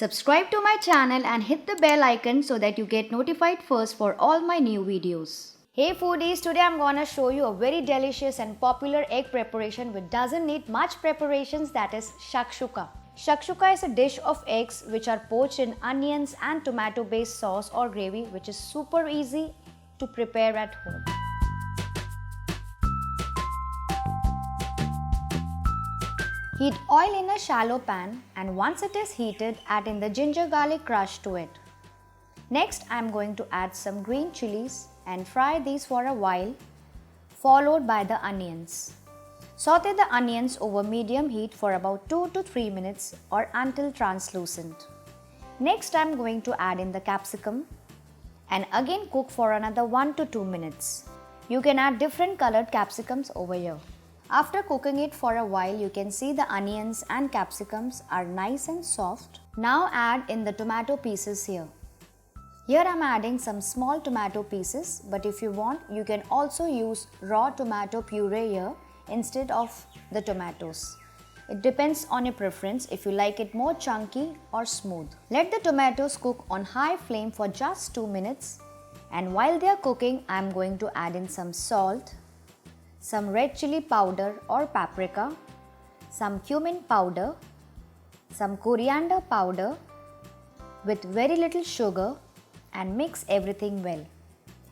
Subscribe to my channel and hit the bell icon so that you get notified first for all my new videos. Hey foodies, today I'm gonna show you a very delicious and popular egg preparation which doesn't need much preparations, that is shakshuka. Shakshuka is a dish of eggs which are poached in onions and tomato based sauce or gravy, which is super easy to prepare at home. Heat oil in a shallow pan, and once it is heated, add in the ginger garlic crush to it. Next, I am going to add some green chillies and fry these for a while, followed by the onions. Saute the onions over medium heat for about 2 to 3 minutes or until translucent. Next, I am going to add in the capsicum and again cook for another 1 to 2 minutes. You can add different colored capsicums over here. After cooking it for a while, you can see the onions and capsicums are nice and soft. Now add in the tomato pieces here. Here I am adding some small tomato pieces, but if you want, you can also use raw tomato puree here instead of the tomatoes. It depends on your preference if you like it more chunky or smooth. Let the tomatoes cook on high flame for just 2 minutes, and while they are cooking, I am going to add in some salt, some red chili powder or paprika, some cumin powder, some coriander powder with very little sugar, and mix everything well.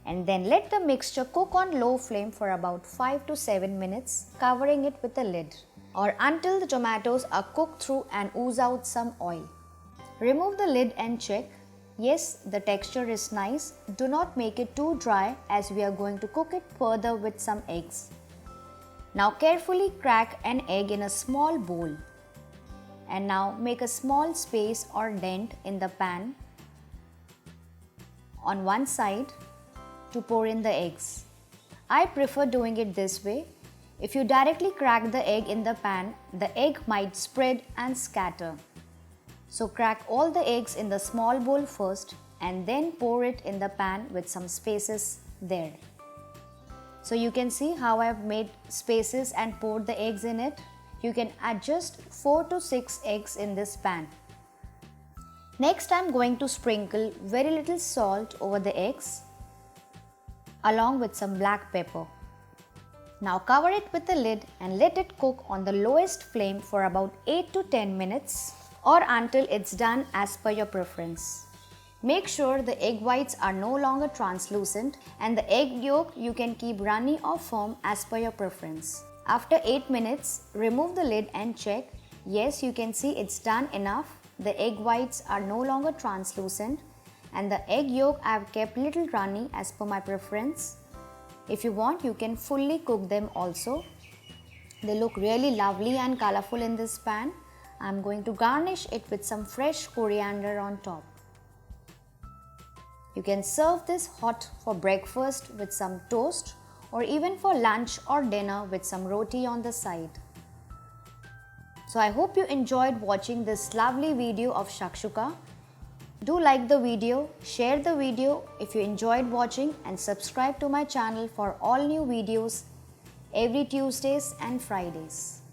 And then let the mixture cook on low flame for about 5 to 7 minutes, covering it with a lid, or until the tomatoes are cooked through and ooze out some oil. Remove the lid and check. Yes, the texture is nice. Do not make it too dry as we are going to cook it further with some eggs. Now carefully crack an egg in a small bowl, and now make a small space or dent in the pan on one side to pour in the eggs. I prefer doing it this way. If you directly crack the egg in the pan, the egg might spread and scatter. So crack all the eggs in the small bowl first and then pour it in the pan with some spaces there. So you can see how I have made spaces and poured the eggs in it. You can adjust 4 to 6 eggs in this pan. Next, I am going to sprinkle very little salt over the eggs along with some black pepper. Now cover it with the lid and let it cook on the lowest flame for about 8 to 10 minutes or until it's done as per your preference. Make sure the egg whites are no longer translucent, and the egg yolk you can keep runny or firm as per your preference. After 8 minutes, remove the lid and check. Yes, you can see it's done enough. The egg whites are no longer translucent, and the egg yolk I have kept little runny as per my preference. If you want, you can fully cook them also. They look really lovely and colorful in this pan. I am going to garnish it with some fresh coriander on top. You can serve this hot for breakfast with some toast, or even for lunch or dinner with some roti on the side. So I hope you enjoyed watching this lovely video of shakshuka. Do like the video, share the video if you enjoyed watching, and subscribe to my channel for all new videos every Tuesdays and Fridays.